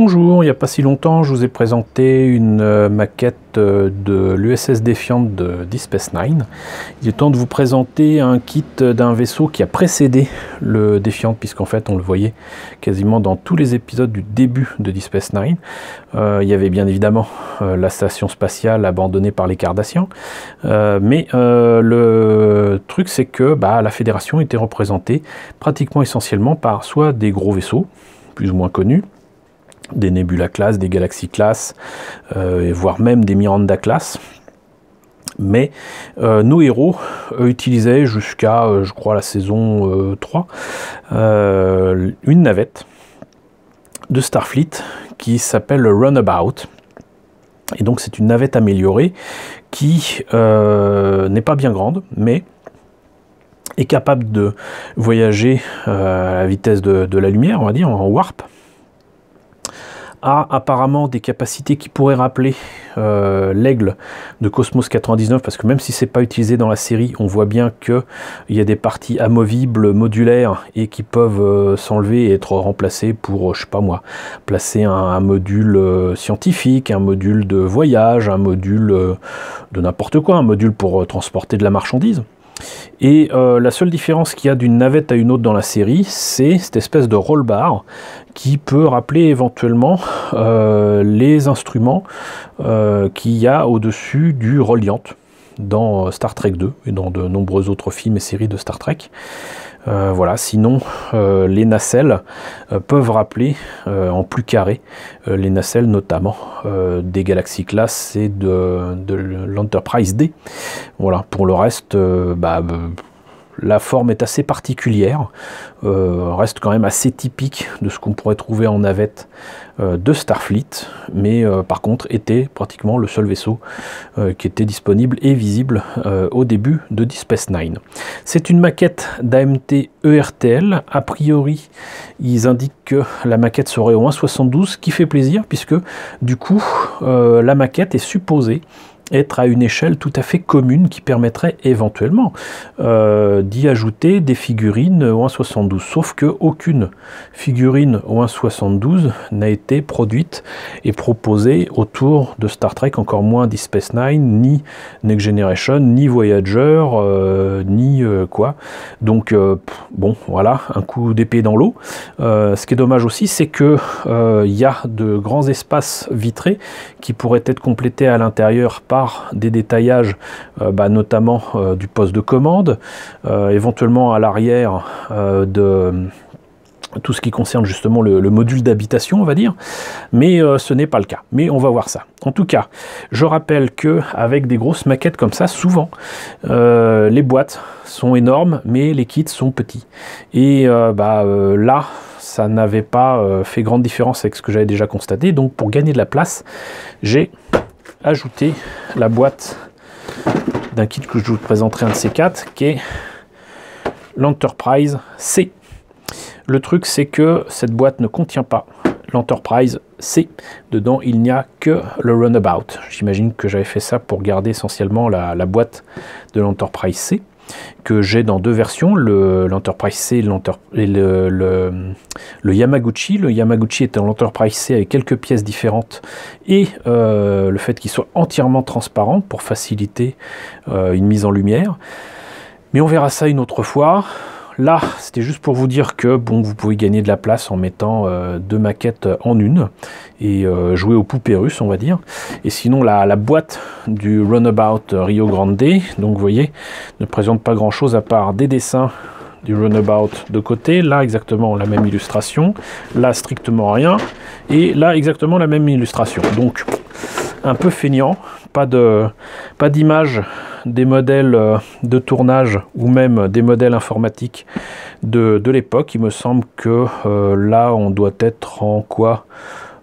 Bonjour, il n'y a pas si longtemps, je vous ai présenté une maquette de l'USS Defiant de Deep Space Nine. Il est temps de vous présenter un kit d'un vaisseau qui a précédé le Defiant, puisqu'en fait on le voyait quasiment dans tous les épisodes du début de Deep Space Nine. Il y avait bien évidemment la station spatiale abandonnée par les Cardassians, mais le truc c'est que la Fédération était représentée pratiquement essentiellement par soit des gros vaisseaux, plus ou moins connus, des Nebula class, des Galaxy class, voire même des Miranda class. Mais nos héros utilisaient jusqu'à, je crois, la saison 3, une navette de Starfleet qui s'appelle le Runabout. Et donc c'est une navette améliorée qui n'est pas bien grande, mais est capable de voyager à la vitesse de la lumière, on va dire, en warp, a apparemment des capacités qui pourraient rappeler l'Aigle de Cosmos 99, parce que même si c'est pas utilisé dans la série, on voit bien qu'il y a des parties amovibles, modulaires, et qui peuvent s'enlever et être remplacées pour, je sais pas moi, placer un module scientifique, un module de voyage, un module de n'importe quoi, un module pour transporter de la marchandise. Et la seule différence qu'il y a d'une navette à une autre dans la série, c'est cette espèce de roll-bar qui peut rappeler éventuellement les instruments qu'il y a au-dessus du Reliant dans Star Trek 2 et dans de nombreux autres films et séries de Star Trek. Voilà, sinon les nacelles peuvent rappeler en plus carré les nacelles notamment des Galaxy class et de l'Enterprise D. Voilà, pour le reste, la forme est assez particulière, reste quand même assez typique de ce qu'on pourrait trouver en navette de Starfleet, mais par contre était pratiquement le seul vaisseau qui était disponible et visible au début de Deep Space Nine. C'est une maquette d'AMT ERTL. A priori, ils indiquent que la maquette serait au 1,72, ce qui fait plaisir, puisque du coup, la maquette est supposée être à une échelle tout à fait commune qui permettrait éventuellement d'y ajouter des figurines au 1,72. Sauf que aucune figurine au 1,72 n'a été produite et proposée autour de Star Trek, encore moins Deep Space Nine, ni Next Generation, ni Voyager, ni quoi. Donc bon, voilà, un coup d'épée dans l'eau. Ce qui est dommage aussi, c'est que il y a de grands espaces vitrés qui pourraient être complétés à l'intérieur par des détaillages, notamment du poste de commande, éventuellement à l'arrière de tout ce qui concerne justement le module d'habitation, on va dire, mais ce n'est pas le cas. Mais on va voir ça. En tout cas, je rappelle que avec des grosses maquettes comme ça, souvent, les boîtes sont énormes, mais les kits sont petits. Et là, ça n'avait pas fait grande différence avec ce que j'avais déjà constaté. Donc, pour gagner de la place, j'ai ajouter la boîte d'un kit que je vous présenterai, un de ces quatre, qui est l'Enterprise C. Le truc, c'est que cette boîte ne contient pas l'Enterprise C. Dedans, il n'y a que le Runabout. J'imagine que j'avais fait ça pour garder essentiellement la boîte de l'Enterprise C, que j'ai dans deux versions, l'Enterprise C et le Yamaguchi. Le Yamaguchi était l'Enterprise C avec quelques pièces différentes, et le fait qu'il soit entièrement transparent pour faciliter une mise en lumière. Mais on verra ça une autre fois. Là, c'était juste pour vous dire que bon, vous pouvez gagner de la place en mettant deux maquettes en une et jouer aux poupées russes, on va dire. Et sinon, la boîte du Runabout Rio Grande, donc vous voyez, ne présente pas grand-chose à part des dessins du Runabout de côté. Là, exactement la même illustration. Là, strictement rien. Et là, exactement la même illustration. Donc, un peu feignant. Pas d'image des modèles de tournage ou même des modèles informatiques de l'époque. Il me semble que là, on doit être en quoi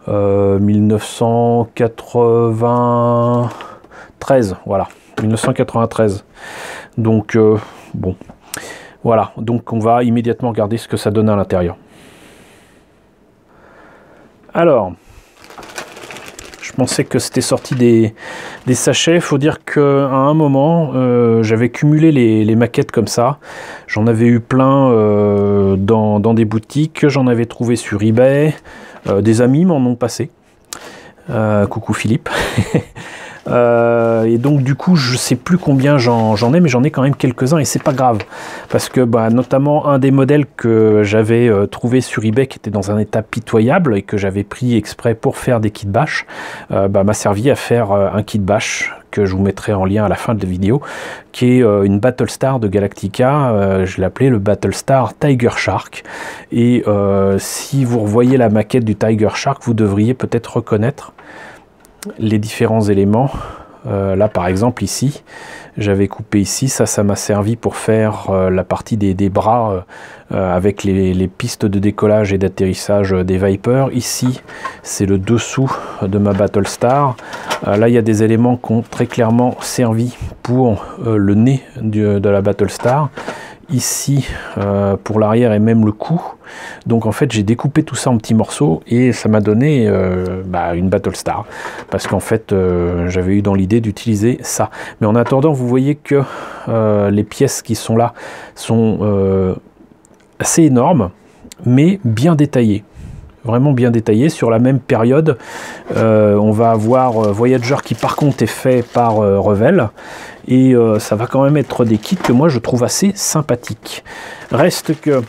1993, voilà, 1993. Donc, bon, voilà. Donc, on va immédiatement regarder ce que ça donne à l'intérieur. Alors, je pensais que c'était sorti des sachets. Il faut dire qu'à un moment, j'avais cumulé les maquettes comme ça. J'en avais eu plein dans des boutiques, j'en avais trouvé sur eBay. Des amis m'en ont passé. Coucou Philippe. Et donc du coup je sais plus combien j'en ai, mais j'en ai quand même quelques-uns et c'est pas grave parce que notamment un des modèles que j'avais trouvé sur eBay qui était dans un état pitoyable et que j'avais pris exprès pour faire des kits bash m'a servi à faire un kit bash que je vous mettrai en lien à la fin de la vidéo, qui est une Battlestar de Galactica. Je l'appelais le Battlestar Tiger Shark, et si vous revoyez la maquette du Tiger Shark, vous devriez peut-être reconnaître les différents éléments. Là par exemple ici j'avais coupé ici, ça m'a servi pour faire la partie des bras avec les pistes de décollage et d'atterrissage des Vipers. Ici c'est le dessous de ma Battlestar. Là il y a des éléments qui ont très clairement servi pour le nez de la Battlestar. Ici pour l'arrière et même le cou. Donc en fait j'ai découpé tout ça en petits morceaux et ça m'a donné une Battlestar, parce qu'en fait j'avais eu dans l'idée d'utiliser ça. Mais en attendant, vous voyez que les pièces qui sont là sont assez énormes mais bien détaillées, vraiment bien détaillées. Sur la même période on va avoir Voyager qui par contre est fait par Revell, et ça va quand même être des kits que moi je trouve assez sympathiques. Reste que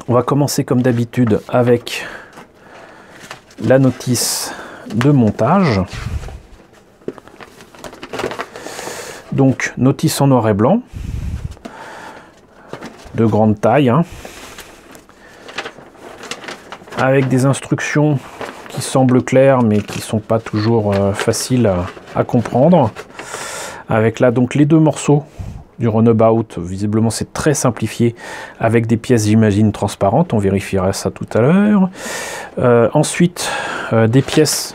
on va commencer comme d'habitude avec la notice de montage. Donc notice en noir et blanc, de grande taille, avec des instructions qui semblent claires mais qui sont pas toujours faciles à comprendre. Avec là donc les deux morceaux du Runabout, visiblement c'est très simplifié, avec des pièces j'imagine transparentes, on vérifiera ça tout à l'heure. Ensuite des pièces,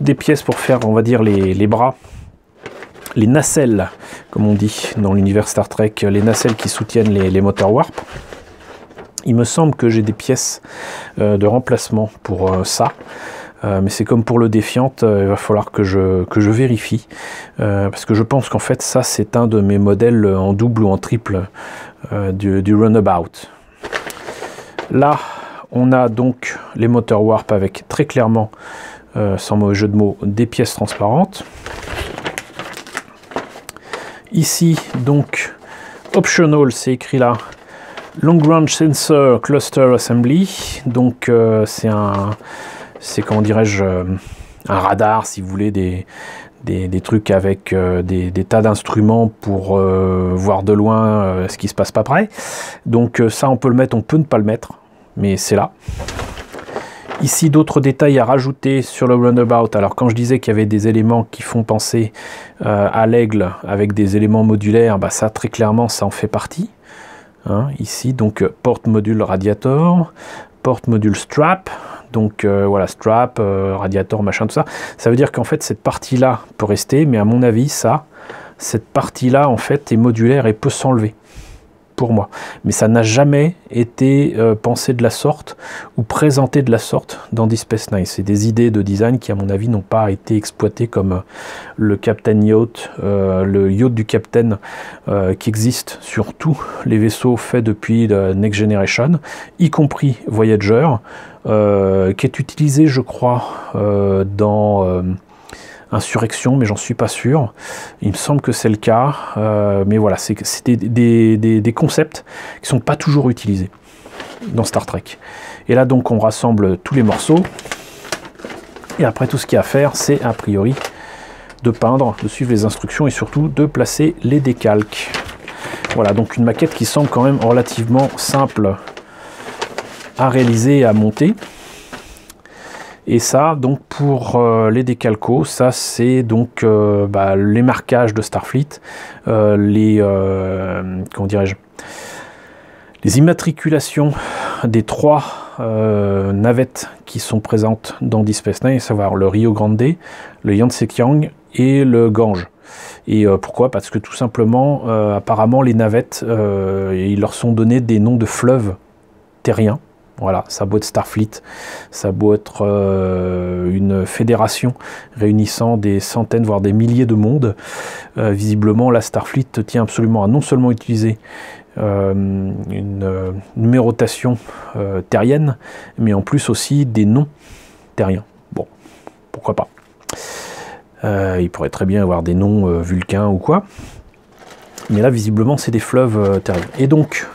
des pièces pour faire, on va dire, les bras, les nacelles comme on dit dans l'univers Star Trek, les nacelles qui soutiennent les moteurs warp. Il me semble que j'ai des pièces de remplacement pour ça. Mais c'est comme pour le Defiant, il va falloir que je vérifie, parce que je pense qu'en fait ça c'est un de mes modèles en double ou en triple du Runabout. Là on a donc les moteurs warp avec très clairement, sans mauvais jeu de mots, des pièces transparentes. Ici donc optional, c'est écrit là, Long Range Sensor Cluster Assembly, donc c'est comment dirais-je, un radar si vous voulez, des trucs avec des tas d'instruments pour voir de loin ce qui se passe pas près. Donc ça on peut le mettre, on peut ne pas le mettre, mais c'est là. Ici d'autres détails à rajouter sur le Runabout. Alors quand je disais qu'il y avait des éléments qui font penser à l'aigle avec des éléments modulaires, ça très clairement ça en fait partie. Ici donc porte module radiator, porte module strap. Donc voilà, strap, radiator, machin, tout ça. Ça veut dire qu'en fait, cette partie-là peut rester, mais à mon avis, cette partie-là, en fait, est modulaire et peut s'enlever, pour moi. Mais ça n'a jamais été pensé de la sorte ou présenté de la sorte dans Deep Space Nine. C'est des idées de design qui, à mon avis, n'ont pas été exploitées, comme le Captain Yacht, le yacht du Captain, qui existe sur tous les vaisseaux faits depuis Next Generation, y compris Voyager, qui est utilisé, je crois, dans Insurrection, mais j'en suis pas sûr. Il me semble que c'est le cas, mais voilà, c'est des concepts qui sont pas toujours utilisés dans Star Trek. Et là donc on rassemble tous les morceaux, et après tout ce qu'il y a à faire, c'est a priori de peindre, de suivre les instructions et surtout de placer les décalques. Voilà, donc une maquette qui semble quand même relativement simple à réaliser et à monter. Et ça, donc pour les décalcos, ça c'est donc les marquages de Starfleet, comment dirais-je, les immatriculations des 3 navettes qui sont présentes dans Deep Space Nine, à savoir le Rio Grande, le Yansekiang et le Gange. Et pourquoi? Parce que tout simplement, apparemment les navettes, ils leur sont donnés des noms de fleuves terriens. Voilà, ça a beau être Starfleet, ça a beau être une fédération réunissant des centaines, voire des milliers de mondes. Visiblement, la Starfleet tient absolument à non seulement utiliser une numérotation terrienne, mais en plus aussi des noms terriens. Bon, pourquoi pas. Il pourrait très bien avoir des noms vulcains ou quoi. Mais là, visiblement, c'est des fleuves terriens. Et donc,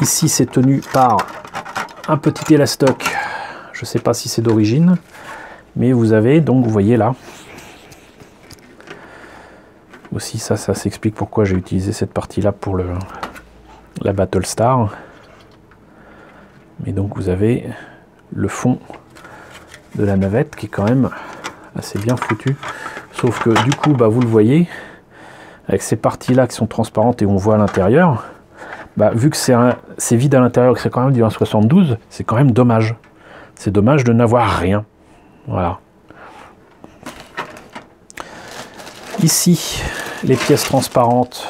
ici, c'est tenu par un petit élastoc. Je ne sais pas si c'est d'origine, mais vous avez, donc, vous voyez là. Aussi, ça s'explique pourquoi j'ai utilisé cette partie-là pour la Battlestar. Mais donc, vous avez le fond de la navette qui est quand même assez bien foutu. Sauf que, du coup, bah, vous le voyez, avec ces parties-là qui sont transparentes et on voit à l'intérieur, bah, vu que c'est vide à l'intérieur, que c'est quand même du 1,72, c'est quand même dommage. C'est dommage de n'avoir rien. Voilà. Ici, les pièces transparentes.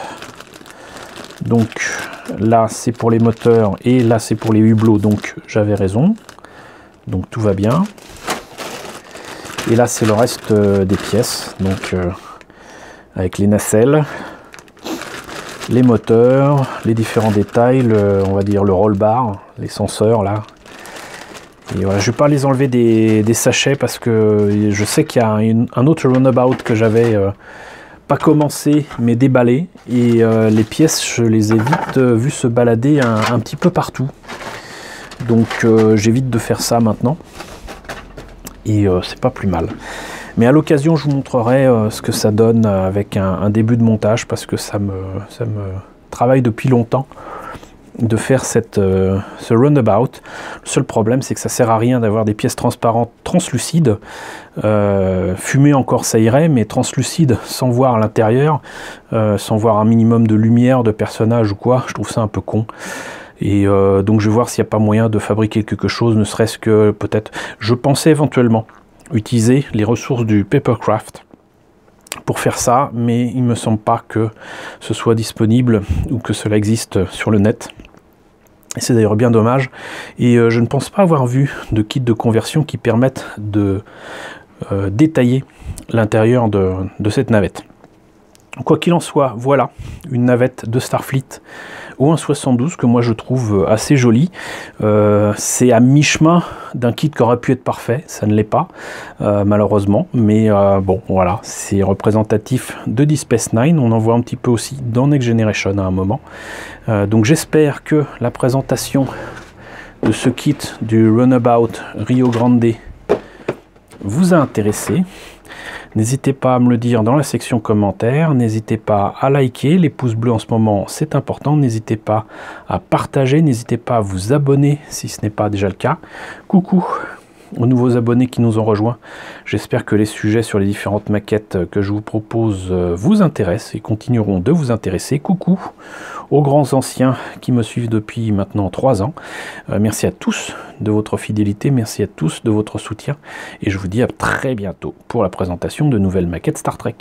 Donc là, c'est pour les moteurs et là, c'est pour les hublots. Donc j'avais raison. Donc tout va bien. Et là, c'est le reste des pièces. Donc avec les nacelles, les moteurs, les différents détails, on va dire le roll bar, les senseurs là. Et voilà, je ne vais pas les enlever des sachets parce que je sais qu'il y a un autre runabout que j'avais pas commencé mais déballé. Et les pièces, je les ai vite vues se balader un petit peu partout. Donc j'évite de faire ça maintenant. Et c'est pas plus mal. Mais à l'occasion, je vous montrerai ce que ça donne avec un début de montage parce que ça me travaille depuis longtemps de faire ce runabout. Le seul problème, c'est que ça sert à rien d'avoir des pièces transparentes translucides. Fumées encore, ça irait, mais translucides sans voir à l'intérieur, sans voir un minimum de lumière, de personnage ou quoi, je trouve ça un peu con. Et donc je vais voir s'il n'y a pas moyen de fabriquer quelque chose, ne serait-ce que peut-être... Je pensais éventuellement utiliser les ressources du Papercraft pour faire ça, mais il ne me semble pas que ce soit disponible ou que cela existe sur le net. Et c'est d'ailleurs bien dommage. Et je ne pense pas avoir vu de kits de conversion qui permettent de détailler l'intérieur de cette navette. Quoi qu'il en soit, voilà une navette de Starfleet au 1,72 que moi je trouve assez jolie. C'est à mi-chemin d'un kit qui aurait pu être parfait, ça ne l'est pas malheureusement, mais bon voilà, c'est représentatif de Deep Space Nine. On en voit un petit peu aussi dans Next Generation à un moment. Donc j'espère que la présentation de ce kit du Runabout Rio Grande vous a intéressé. N'hésitez pas à me le dire dans la section commentaires, n'hésitez pas à liker, les pouces bleus en ce moment c'est important, n'hésitez pas à partager, n'hésitez pas à vous abonner si ce n'est pas déjà le cas. Coucou aux nouveaux abonnés qui nous ont rejoints, j'espère que les sujets sur les différentes maquettes que je vous propose vous intéressent et continueront de vous intéresser. Coucou aux grands anciens qui me suivent depuis maintenant 3 ans. Merci à tous de votre fidélité, merci à tous de votre soutien et je vous dis à très bientôt pour la présentation de nouvelles maquettes Star Trek.